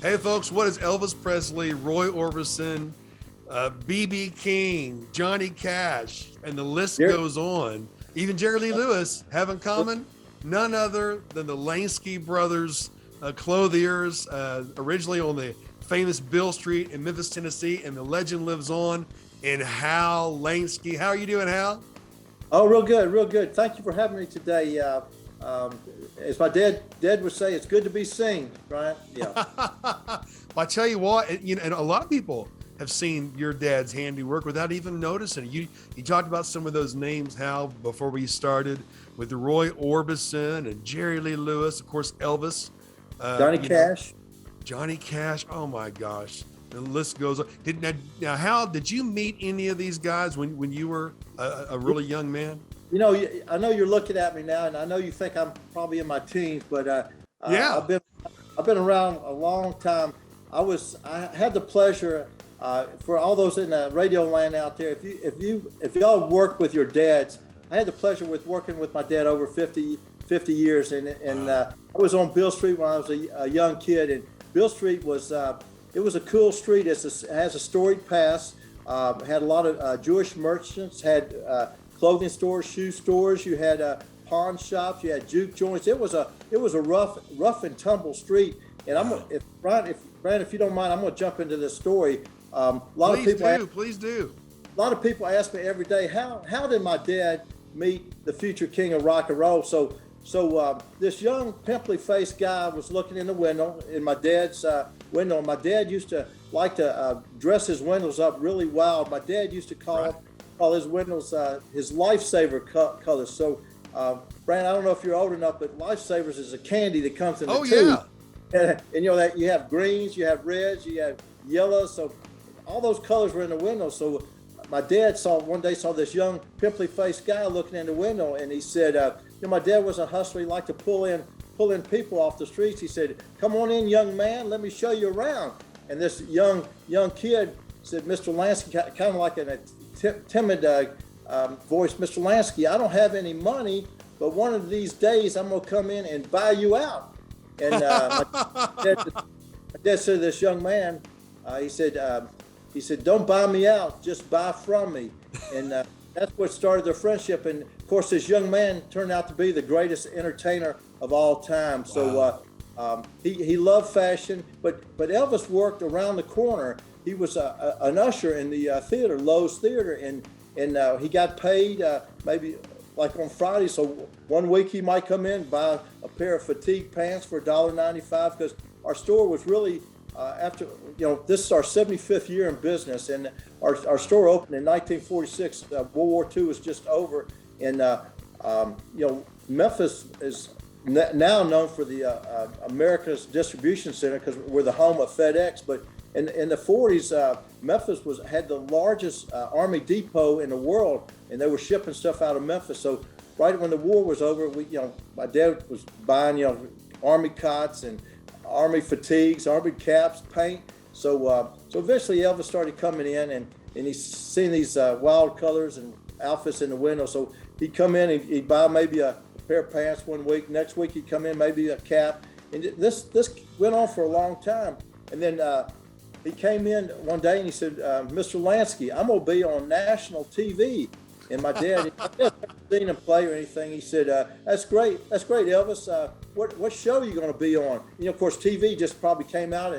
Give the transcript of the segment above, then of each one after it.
Hey, folks, what is Elvis Presley, Roy Orbison, B.B. King, Johnny Cash, and the list goes on? Even Jerry Lee Lewis have in common none other than the Lansky brothers, clothiers, originally on the famous Bill Street in Memphis, Tennessee, and the legend lives on in Hal Lansky. How are you doing, Hal? Oh, real good, real good. Thank you for having me today. As my dad would say, it's good to be seen, Brant. Yeah. I tell you what, and a lot of people have seen your dad's handiwork without even noticing. You talked about some of those names, Hal, before we started, with Roy Orbison and Jerry Lee Lewis, of course, Elvis, Johnny Cash. Johnny Cash. Oh my gosh, the list goes on. Now, Hal, did you meet any of these guys when you were a really young man? You know, I know you're looking at me now, and I know you think I'm probably in my teens, but yeah, I've been around a long time. I had the pleasure for all those in the radio land out there. If y'all work with your dads, I had the pleasure with working with my dad over 50 years, and I was on Bill Street when I was a young kid, and Bill Street was it was a cool street. It has a storied past. Had a lot of Jewish merchants. Had clothing stores, shoe stores. You had pawn shops. You had juke joints. It was a rough and tumble street. And Brant, if you don't mind, I'm going to jump into this story. Please do. A lot of people ask me every day, how did my dad meet the future king of rock and roll? So this young pimply faced guy was looking in the window, in my dad's window. My dad used to like to dress his windows up really wild. My dad used to call his windows his lifesaver colors. So, Brant, I don't know if you're old enough, but lifesavers is a candy that comes in a tube. Yeah. And you know that you have greens, you have reds, you have yellows. So all those colors were in the window. So my dad one day saw this young pimply faced guy looking in the window, and he said, my dad was a hustler. He liked to pull in people off the streets. He said, "Come on in, young man. Let me show you around." And this young kid said, "Mr. Lansky," kind of like in a timid voice, "Mr. Lansky, I don't have any money, but one of these days I'm gonna come in and buy you out." And my dad said to this young man, he said, "Don't buy me out, just buy from me." And that's what started their friendship. And of course, this young man turned out to be the greatest entertainer of all time. Wow. So he loved fashion, but Elvis worked around the corner. He was an usher in the theater, Lowe's Theater, and he got paid maybe like on Friday. So one week he might come in, buy a pair of fatigue pants for $1.95, because our store was really after, this is our 75th year in business, and our store opened in 1946. World War II was just over, and Memphis is now known for the America's Distribution Center, because we're the home of FedEx. But in the 40s, Memphis had the largest Army depot in the world, and they were shipping stuff out of Memphis. So right when the war was over, my dad was buying Army cots and Army fatigues, Army caps, paint. So eventually Elvis started coming in, and he's seen these wild colors and outfits in the window. So he'd come in and he'd buy maybe a pair of pants one week. Next week he'd come in, maybe a cap. And this went on for a long time. And then he came in one day and he said, "Mr. Lansky, I'm going to be on national TV." And my dad, I never seen him play or anything. He said, that's great, Elvis. What show are you going to be on?" Of course, TV just probably came out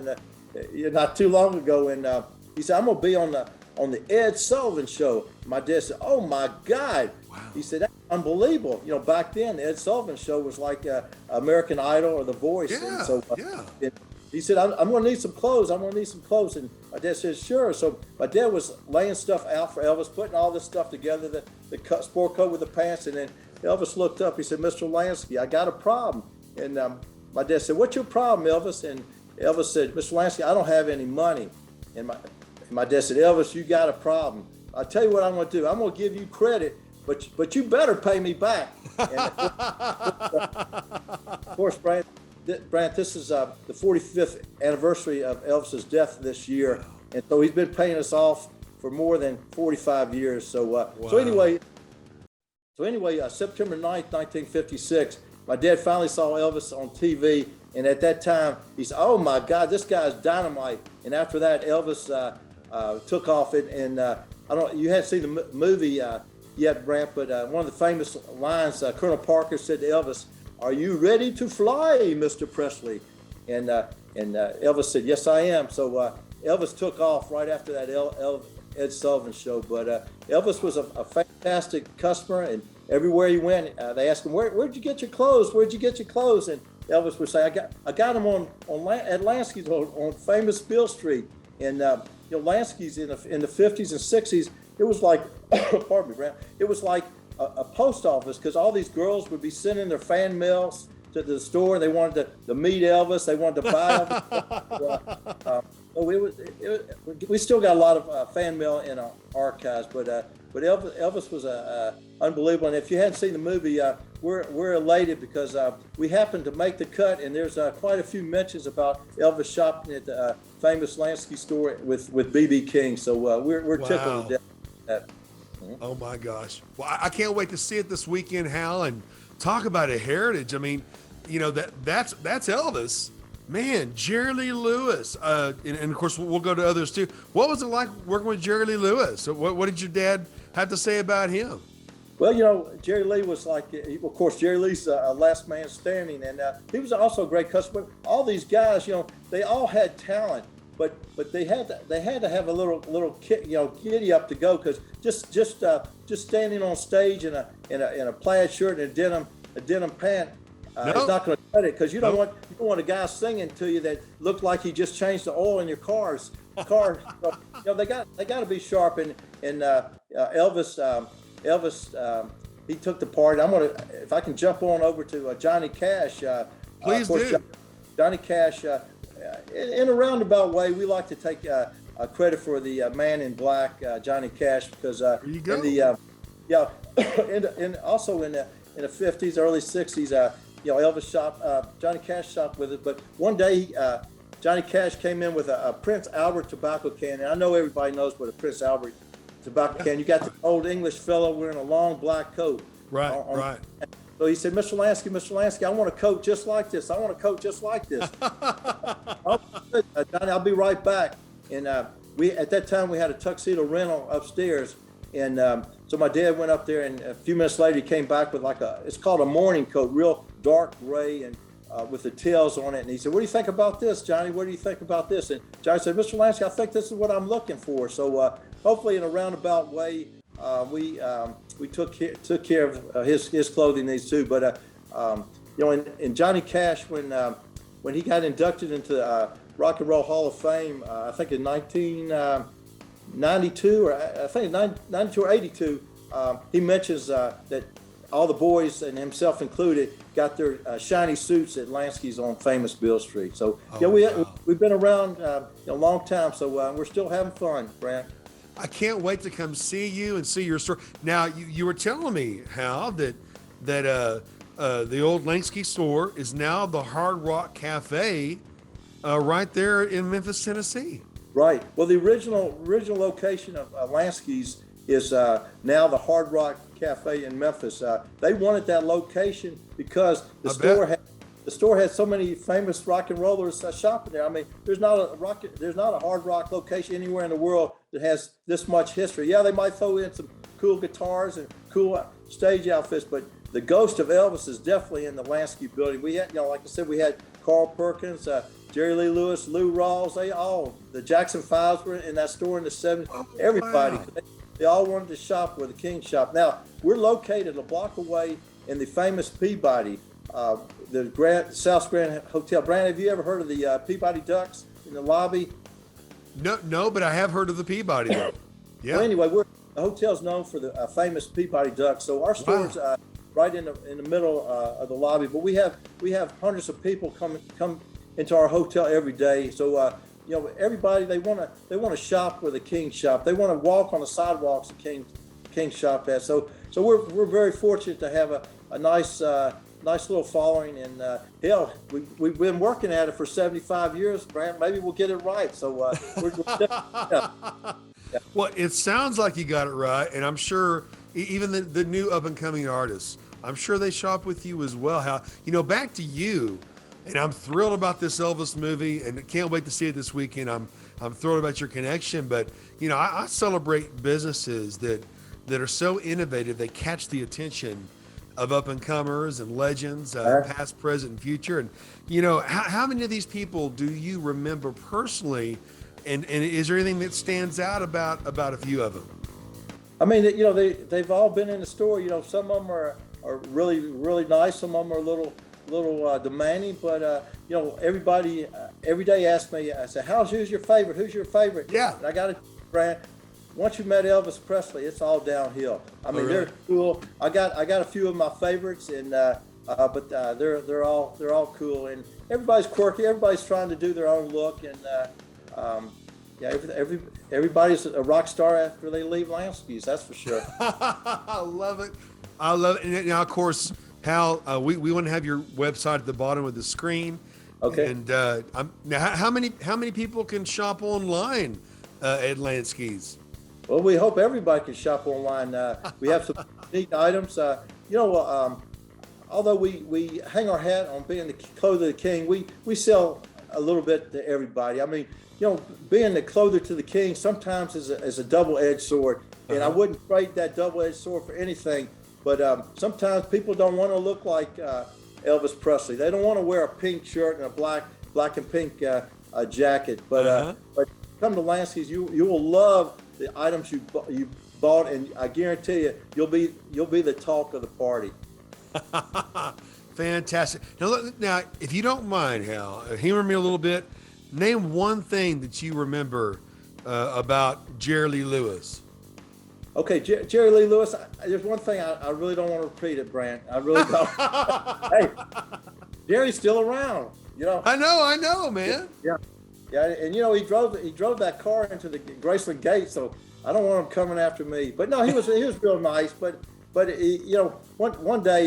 not too long ago. And he said, "I'm going to be on the Ed Sullivan Show." My dad said, "Oh my God." Wow. He said, "That's unbelievable." Back then, the Ed Sullivan Show was like American Idol or The Voice. Yeah, and so yeah. He said, I'm going to need some clothes. And my dad said, "Sure." So my dad was laying stuff out for Elvis, putting all this stuff together, the sport coat with the pants. And then Elvis looked up. He said, "Mr. Lansky, I got a problem." And my dad said, "What's your problem, Elvis?" And Elvis said, "Mr. Lansky, I don't have any money." And my dad said, "Elvis, you got a problem. I'll tell you what I'm going to do. I'm going to give you credit, but you better pay me back." And of course, Brant, this is the 45th anniversary of Elvis's death this year, and so he's been paying us off for more than 45 years. So, wow. so anyway, September 9th, 1956, my dad finally saw Elvis on TV, And at that time, he said, "Oh my God, this guy's dynamite." And after that, Elvis took off it. And I don't, you hadn't seen the movie yet, Brant, but one of the famous lines, Colonel Parker said to Elvis, "Are you ready to fly, Mr. Presley?" And Elvis said, "Yes, I am." So Elvis took off right after that Ed Sullivan show. But Elvis was a fantastic customer, and everywhere he went, they asked him, "Where'd you get your clothes? Where'd you get your clothes?" And Elvis would say, "I got them at Lansky's on famous Bill Street." And Lansky's in the 50s and 60s, it was like, pardon me, Brant, it was like a post office, because all these girls would be sending their fan mails to the store. They wanted to meet Elvis. They wanted to buy Elvis. We still got a lot of fan mail in our archives, but Elvis was unbelievable. And if you hadn't seen the movie, we're elated because we happened to make the cut, and there's quite a few mentions about Elvis shopping at the famous Lansky store with B.B. King. So we're tickled to death with that. Oh my gosh! Well, I can't wait to see it this weekend, Hal, and talk about a heritage. I mean, that's Elvis. Man, Jerry Lee Lewis, and of course we'll go to others too. What was it like working with Jerry Lee Lewis? What did your dad have to say about him? Well, Jerry Lee was like, of course, Jerry Lee's last man standing, and he was also a great customer. All these guys, they all had talent, but they had to have a little giddy up to go, because just standing on stage in a plaid shirt and a denim pant. It's not going to cut it, because you don't want a guy singing to you that looked like he just changed the oil in your car. They got to be sharp. And Elvis, he took the part. If I can jump on over to Johnny Cash. Please do. Johnny Cash, in a roundabout way, we like to take credit for the Man in Black, Johnny Cash, because there you go. And also in the 50s, early 60s. Elvis shop, Johnny Cash shopped with it. But one day, Johnny Cash came in with a Prince Albert tobacco can. And I know everybody knows what a Prince Albert tobacco can. You got the old English fellow wearing a long black coat. Right, right. So he said, Mr. Lansky, I want a coat just like this. I want a coat just like this. Johnny, I'll be right back. And at that time, we had a tuxedo rental upstairs. And so my dad went up there, and a few minutes later, he came back with it's called a morning coat, real dark gray, and with the tails on it. And he said, "What do you think about this, Johnny? What do you think about this?" And Johnny said, "Mr. Lansky, I think this is what I'm looking for." So hopefully in a roundabout way, we took care of his clothing needs too. But in Johnny Cash, when he got inducted into Rock and Roll Hall of Fame, I think in 1992 or I think 92 or 82, he mentions that all the boys, and himself included, got their shiny suits at Lansky's on famous Bill Street. So we've been around a long time, so we're still having fun, Brant. I can't wait to come see you and see your store. Now, you were telling me, Hal, that the old Lansky store is now the Hard Rock Cafe right there in Memphis, Tennessee. Right. Well, the original location of Lansky's is now the Hard Rock Cafe in Memphis. They wanted that location because the store had so many famous rock and rollers shopping there. I mean, there's not a hard rock location anywhere in the world that has this much history. Yeah, they might throw in some cool guitars and cool stage outfits, but the ghost of Elvis is definitely in the Lansky building. We had, like I said, we had Carl Perkins, Jerry Lee Lewis, Lou Rawls, the Jackson Fives were in that store in the 70s. Everybody, wow. They all wanted to shop where the King shop. Now, we're located a block away in the famous Peabody, the South Grand Hotel. Brant, have you ever heard of the Peabody Ducks in the lobby? No, but I have heard of the Peabody though. Yeah. Well, anyway, the hotel's known for the famous Peabody Ducks. So our store's right in the middle of the lobby. But we have hundreds of people come into our hotel every day. So everybody they want to shop where the King shop. They want to walk on the sidewalks the King shop at. So we're very fortunate to have a nice little following, and hell, we've been working at it for 75 years, Brant. Maybe we'll get it right. So we're yeah. Well, it sounds like you got it right, and I'm sure even the new up and coming artists, I'm sure they shop with you as well. How back to you, And I'm thrilled about this Elvis movie, and can't wait to see it this weekend. I'm thrilled about your connection, but you know, I celebrate businesses that are so innovative they catch the attention of up and comers and legends, past, present, and future. And you know, how many of these people do you remember personally? And is there anything that stands out about a few of them? I mean, you know, they've all been in the store. You know, some of them are really really nice. Some of them are a little demanding. But you know, everybody every day asks me. I say, who's your favorite? Who's your favorite? Yeah. And I got to, Brant. Once you met Elvis Presley, it's all downhill. I mean, really? They're cool. I got a few of my favorites, and but they're all cool, and everybody's quirky. Everybody's trying to do their own look, and yeah, everybody's a rock star after they leave Lansky's. That's for sure. I love it. I love it. And now, of course, Hal, we want to have your website at the bottom of the screen. Okay. And now, how many people can shop online at Lansky's? Well, we hope everybody can shop online. We have some unique items. You know, although we hang our hat on being the clother of the king, we sell a little bit to everybody. I mean, you know, being the clother to the king sometimes is a double-edged sword, and I wouldn't trade that double-edged sword for anything. But sometimes people don't want to look like Elvis Presley. They don't want to wear a pink shirt and a black and pink jacket. But come to Lansky's, you will love the items you bought, and I guarantee you'll be the talk of the party. Fantastic. Now, if you don't mind, Hal, humor me a little bit. Name one thing that you remember about Jerry Lee Lewis. Okay, Jerry Lee Lewis. There's one thing I really don't want to repeat it, Brant. I really don't. Hey, Jerry's still around. You know. I know, man. Yeah, and you know he drove that car into the Graceland gate, so I don't want him coming after me. But no, he was real nice. But you know, one day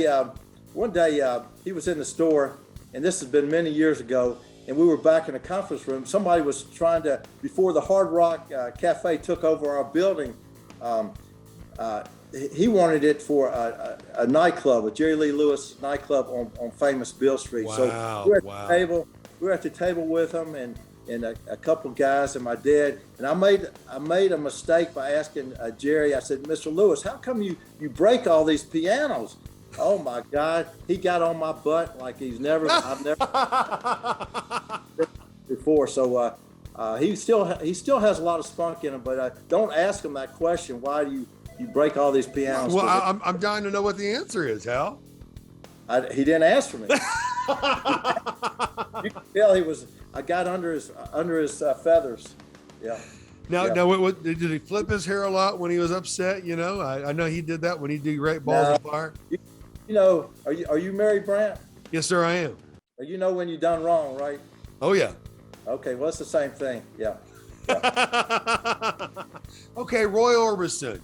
he was in the store, and this has been many years ago. And we were back in a conference room. Somebody was trying to, before the Hard Rock Cafe took over our building, he wanted it for a nightclub, a Jerry Lee Lewis nightclub on famous Bill Street. Wow, so we were at the table with him and a couple guys and my dad. And I made a mistake by asking Jerry. I said, "Mr. Lewis, how come you break all these pianos?" Oh my God, he got on my butt like I've never before. So he still has a lot of spunk in him, but don't ask him that question. Why do you break all these pianos? Well, I'm dying to know what the answer is, Hal. He didn't ask for me. You can tell I got under his feathers. Yeah. Now, what, did he flip his hair a lot when he was upset? You know, I know he did that when he did Great Balls of Fire. You know, are you married, Brant? Yes, sir, I am. You know when you done wrong, right? Oh, yeah. Okay, well, it's the same thing. Yeah. Okay, Roy Orbison.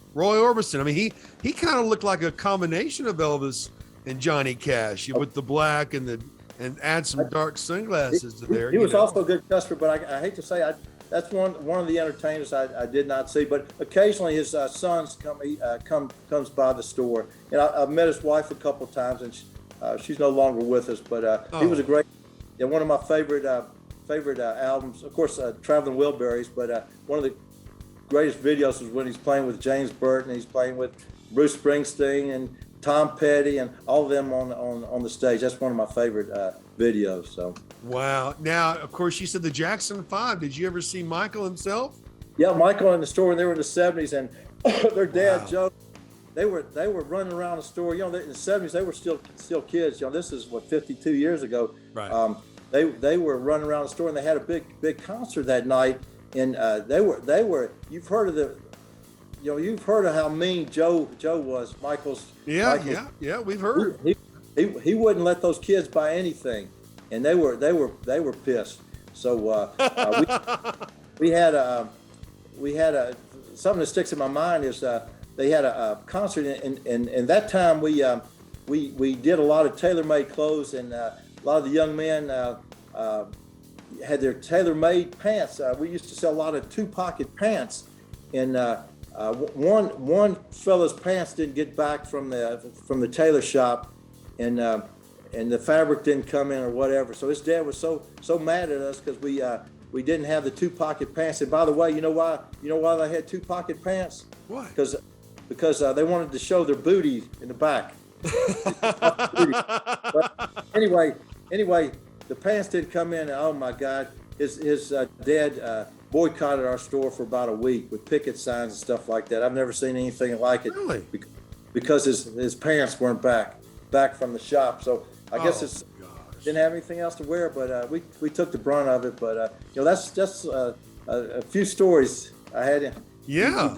I mean, he kind of looked like a combination of Elvis and Johnny Cash with the black and add some dark sunglasses to there. He was also a good customer, but I hate to say that's one of the entertainers I did not see. But occasionally his sons comes by the store, and I've met his wife a couple of times, and she's no longer with us. But he was a great, one of my favorite albums. Of course, Traveling Wilburys, but one of the greatest videos was when he's playing with James Burton. He's playing with Bruce Springsteen and Tom Petty and all of them on the stage. That's one of my favorite videos. So. Wow. Now, of course, you said the Jackson 5. Did you ever see Michael himself? Yeah, Michael in the store when they were in the 70s, and their dad, Joe, they were running around the store. You know, in the 70s, they were still kids. You know, this is 52 years ago. Right. They were running around the store, and they had a big concert that night. And they were. You've heard of how mean Joe was. Michael's. Yeah. We've heard. He wouldn't let those kids buy anything, and they were pissed. So we had something that sticks in my mind is they had a concert, and that time we did a lot of tailor-made clothes, and a lot of the young men had their tailor-made pants. We used to sell a lot of two-pocket pants, and one fella's pants didn't get back from the tailor shop, and and the fabric didn't come in or whatever. So his dad was so mad at us because we didn't have the 2-pocket pants. And by the way, you know why they had 2-pocket pants? Why? Because they wanted to show their booty in the back. But anyway, the pants didn't come in. And oh my God, his dad boycotted our store for about a week with picket signs and stuff like that. I've never seen anything like it. Really? Because his pants weren't back from the shop. So I guess it's didn't have anything else to wear. But we took the brunt of it. But that's just a few stories I had. Yeah.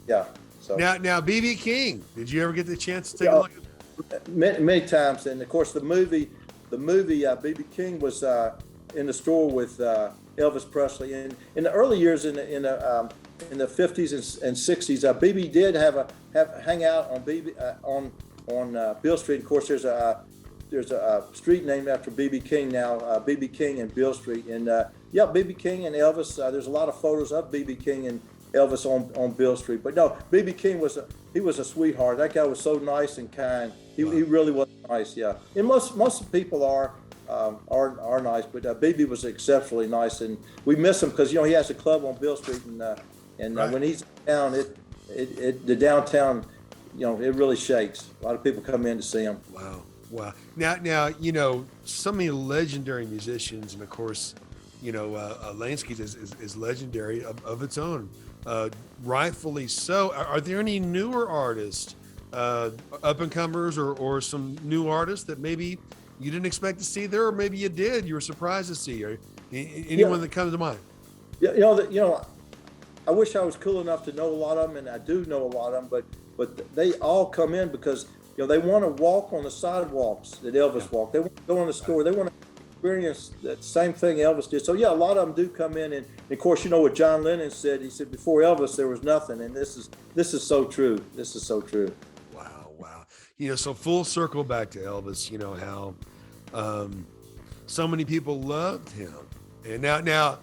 Yeah. So now BB King. Did you ever get the chance to take a look at? Many times, and of course the movie BB King was in the store with Elvis Presley. And in the early years in the 50s and 60s, BB did hang out on Beale Street. Of course, there's a street named after BB King now, BB King and Beale Street. And BB King and Elvis. There's a lot of photos of BB King and Elvis on Beale Street. But no, BB King was a sweetheart. That guy was so nice and kind. He really was nice. Yeah, and most people are nice, but BB was exceptionally nice, and we miss him because he has a club on Beale Street, and right. When he's down, the downtown, it really shakes. A lot of people come in to see him. Wow. Now so many legendary musicians, and of course, Lansky is legendary of its own. Rightfully so. Are there any newer artists, up and comers, or some new artists that maybe you didn't expect to see there, or maybe you did? You were surprised to see, or anyone that comes to mind? I wish I was cool enough to know a lot of them, and I do know a lot of them. But they all come in because they want to walk on the sidewalks that Elvis walked. They want to go in the store. They want to experience that same thing Elvis did. So a lot of them do come in, and of course, what John Lennon said. He said, "Before Elvis, there was nothing," and this is so true. This is so true. Wow. So full circle back to Elvis. How so many people loved him, and now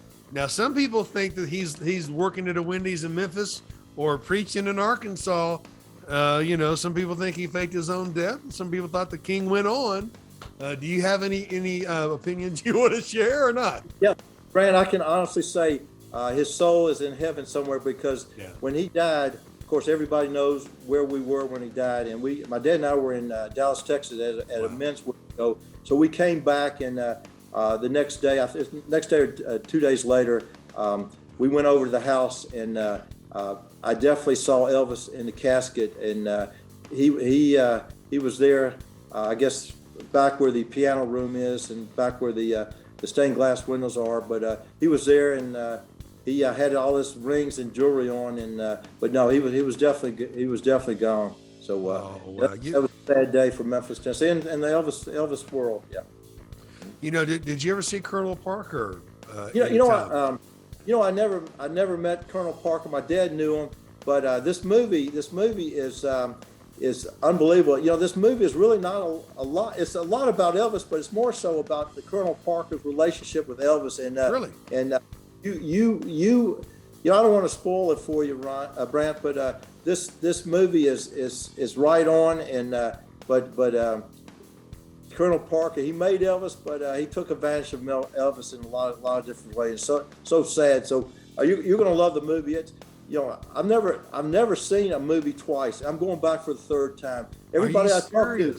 some people think that he's working at a Wendy's in Memphis or preaching in Arkansas. Some people think he faked his own death. Some people thought the king went on. Do you have any opinions you want to share or not? Yeah, Brant, I can honestly say his soul is in heaven somewhere because when he died, of course, everybody knows where we were when he died. And my dad and I were in Dallas, Texas at a men's show. So we came back, and the next day or 2 days later, we went over to the house, and I definitely saw Elvis in the casket, and he was there, I guess, back where the piano room is and back where the stained glass windows are. But he was there, and he had all his rings and jewelry on, and but no, he was definitely gone. So that was a sad day for Memphis, Tennessee, and the Elvis world. Yeah. Did you ever see Colonel Parker? I never met Colonel Parker. My dad knew him, but this movie is unbelievable. This movie is really not a lot. It's a lot about Elvis, but it's more so about the Colonel Parker's relationship with Elvis. And really, and I don't want to spoil it for you, Brant, but this movie is right on. And but Colonel Parker, he made Elvis, but he took advantage of Elvis in a lot of different ways. So sad. So you're going to love the movie. It's I've never seen a movie twice. I'm going back for the third time. Everybody I talk to,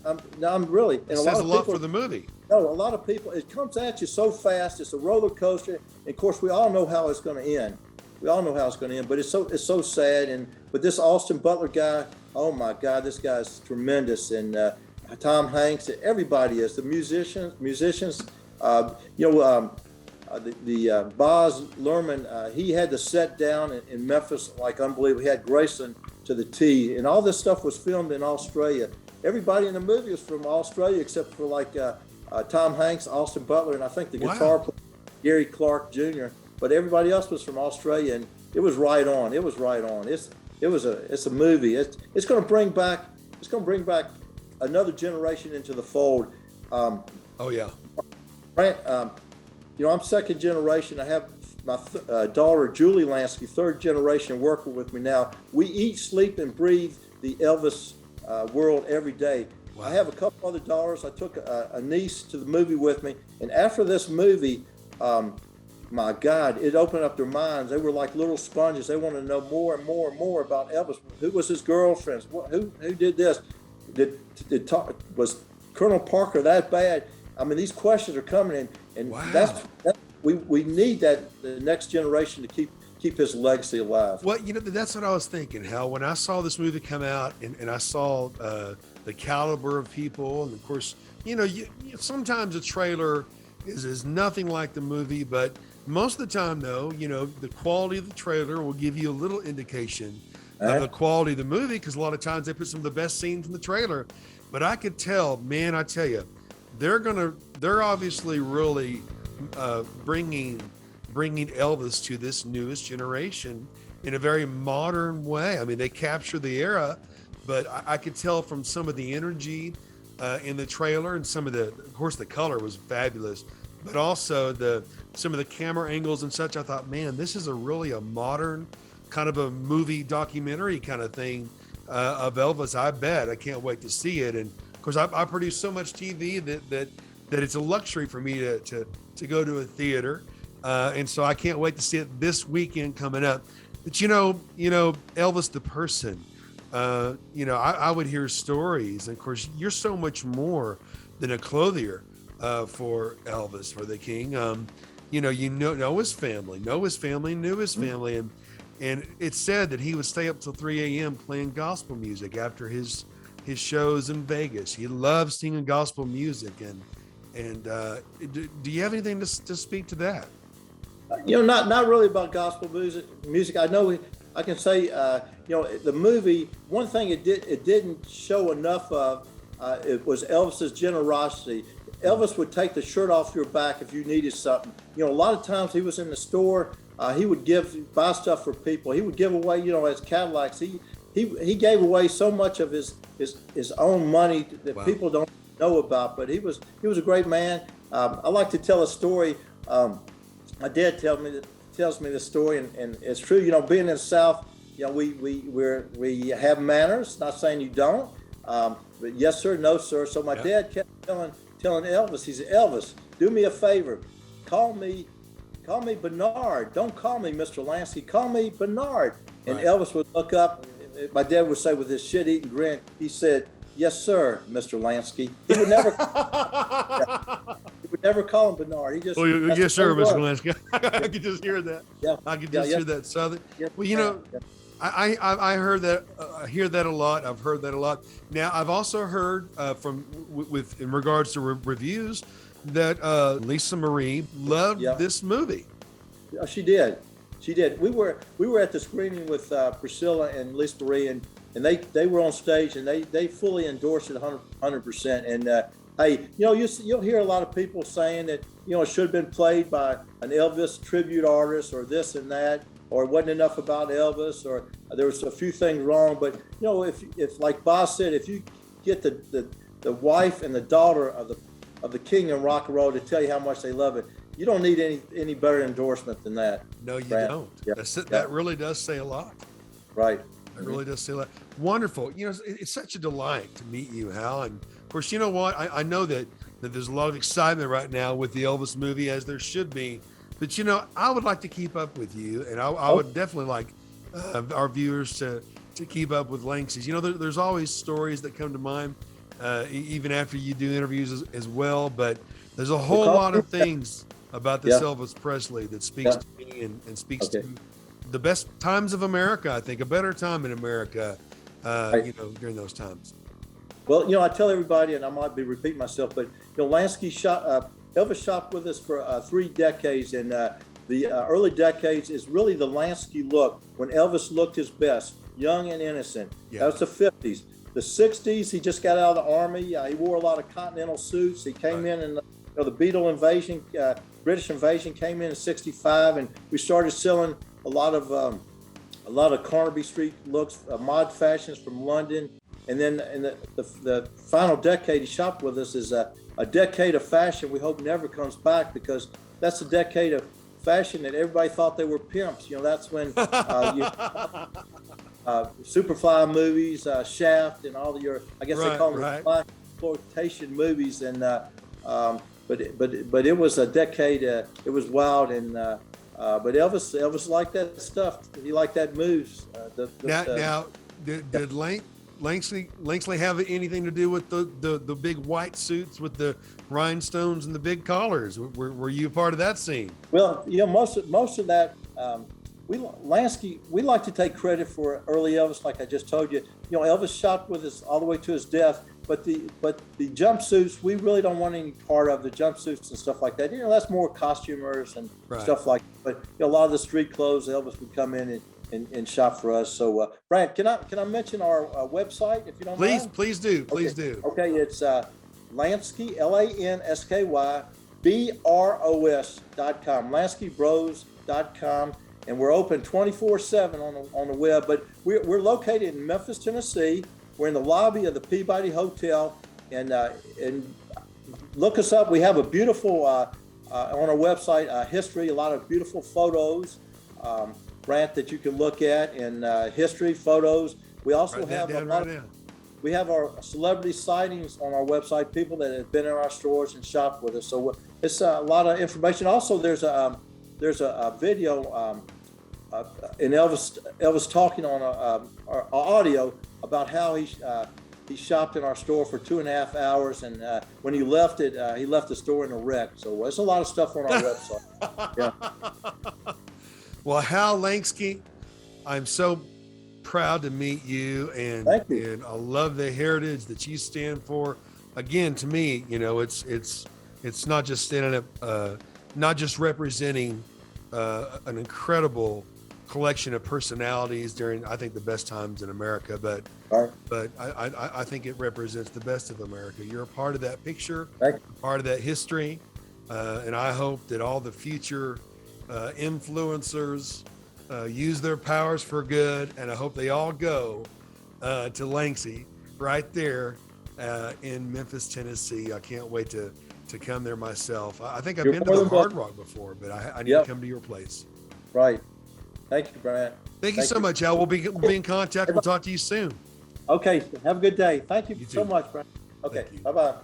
I'm really. And it says a lot for the movie. No, a lot of people. It comes at you so fast. It's a roller coaster. And of course, we all know how it's going to end. But it's so sad. But this Austin Butler guy, oh my God, this guy's tremendous. And Tom Hanks, everybody is. The musicians. Boz Lerman, he had the set down in Memphis like unbelievable. He had Graceland to the T, and all this stuff was filmed in Australia. Everybody in the movie was from Australia except for Tom Hanks, Austin Butler, and I think the guitar player Gary Clark Jr. But everybody else was from Australia, and it was right on. It's a movie. It's going to bring back another generation into the fold. Brant, I'm second generation. I have my daughter, Julie Lansky, third generation, working with me now. We eat, sleep, and breathe the Elvis world every day. I have a couple other daughters. I took a niece to the movie with me, and after this movie, my God, it opened up their minds. They were like little sponges. They wanted to know more and more and more about Elvis. Who was his girlfriends? Who did this? Was Colonel Parker that bad? I mean, these questions are coming in, and wow. we need that the next generation to keep his legacy alive. Well, that's what I was thinking, Hal. When I saw this movie come out, and I saw the caliber of people, and of course, sometimes a trailer is nothing like the movie, but most of the time, though, the quality of the trailer will give you a little indication of the quality of the movie, because a lot of times they put some of the best scenes in the trailer. But I could tell, man, I tell you, they're obviously really bringing Elvis to this newest generation in a very modern way. I mean, they capture the era, but I could tell from some of the energy in the trailer, and of course, the color was fabulous, but also some of the camera angles and such. I thought, man, this is really a modern kind of a movie documentary kind of thing of Elvis. I bet. I can't wait to see it. And of course, I produce so much TV that it's a luxury for me to go to a theater. And so I can't wait to see it this weekend coming up. But Elvis the person, I would hear stories. And of course, you're so much more than a clothier for Elvis, for the king. Know his family, knew his family. And it's said that he would stay up till 3 a.m. playing gospel music after his shows in Vegas. He loved singing gospel music. And do you have anything to speak to that? Not really about gospel music. I know I can say, the movie, one thing it didn't show enough of, it was Elvis's generosity. Elvis would take the shirt off your back if you needed something. A lot of times he was in the store, he would buy stuff for people. He would give away, his Cadillacs. He gave away so much of his own money that people don't know about. But he was a great man. I like to tell a story. My dad tells me this story, and it's true. Being in the South, we have manners. Not saying you don't, but yes sir, no sir. So my dad kept telling Elvis, he said, Elvis, do me a favor, call me Bernard. Don't call me Mr. Lansky. Call me Bernard. And Elvis would look up. My dad would say with his shit-eating grin, he said, yes sir, Mr. Lansky. He would never. He would never call him Bernard. He just. Yes, sir, Mr. Lansky. I could just hear that. Yeah. I could just hear that Southern. Yeah. Well, I heard that. I hear that a lot. I've heard that a lot. Now, I've also heard in regards to reviews that Lisa Marie loved this movie. She did. We were at the screening with Priscilla and Lisa Marie, and they were on stage, and they fully endorsed it 100%. And hey, you'll hear a lot of people saying that it should have been played by an Elvis tribute artist, or this and that, or it wasn't enough about Elvis, or there was a few things wrong. But if like Boz said, if you get the wife and the daughter of the king of rock and roll to tell you how much they love it, you don't need any better endorsement than that. No, you Brant. don't. Yeah. That really does say a lot. Right. It really does say a lot. Wonderful. It's such a delight to meet you, Hal. And of course, you know what? I know that there's a lot of excitement right now with the Elvis movie, as there should be. But I would like to keep up with you, and I would definitely like our viewers to keep up with Lanksy's. There's always stories that come to mind, even after you do interviews as well. But there's a whole lot of things about this Elvis Presley that speaks to me and speaks to the best times of America. I think a better time in America, during those times. Well, I tell everybody, and I might be repeating myself, but Lansky Elvis shopped with us for 3 decades, and the early decades is really the Lansky look, when Elvis looked his best, young and innocent. Yeah. That was the 50s. The 60s, he just got out of the Army. He wore a lot of Continental suits. He came in and the Beatle invasion, British invasion came in 65, and we started selling a lot of Carnaby Street looks, mod fashions from London. And then in the final decade he shopped with us is a decade of fashion we hope never comes back, because that's the decade of fashion that everybody thought they were pimps. That's when Superfly movies, Shaft, and all they call them exploitation movies, and but it was a decade. It was wild, and but Elvis liked that stuff. He liked that moves. Now, did Lansky have anything to do with the big white suits with the rhinestones and the big collars? Were you a part of that scene? Well, most of that. Lansky, we like to take credit for early Elvis, like I just told you. Elvis shot with us all the way to his death, but the jumpsuits, we really don't want any part of the jumpsuits and stuff like that. That's more costumers and stuff like that. But a lot of the street clothes, Elvis would come in and shop for us. So, Brant, can I mention our website if you don't mind? Please do. Okay, it's Lansky, LANSKY, BROS.com, LanskyBros.com. And we're open 24/7 on the web. But we're located in Memphis, Tennessee. We're in the lobby of the Peabody Hotel, and look us up. We have a beautiful on our website history, a lot of beautiful photos, Brant, that you can look at, and history photos. We also have we have our celebrity sightings on our website, people that have been in our stores and shopped with us. So it's a lot of information. Also, there's a video in Elvis talking on our audio about how he shopped in our store for 2.5 hours, and when he left he left the store in a wreck. So there's a lot of stuff on our website. Yeah. Well, Hal Lansky, I'm so proud to meet you, and Thank you. And I love the heritage that you stand for. Again, to me, it's not just standing up, not just representing an incredible collection of personalities during, I think, the best times in America, but I think it represents the best of America. You're a part of that picture, part of that history, and I hope that all the future influencers use their powers for good, and I hope they all go to Lansky right there in Memphis, Tennessee. I can't wait to come there myself. I think I've been to the Hard Rock before, but I need to come to your place. Right. Thank you, Brant. Thank you so much, Al. We'll be in contact. We'll talk to you soon. Okay. Have a good day. Thank you so much, Brant. Okay. Bye-bye.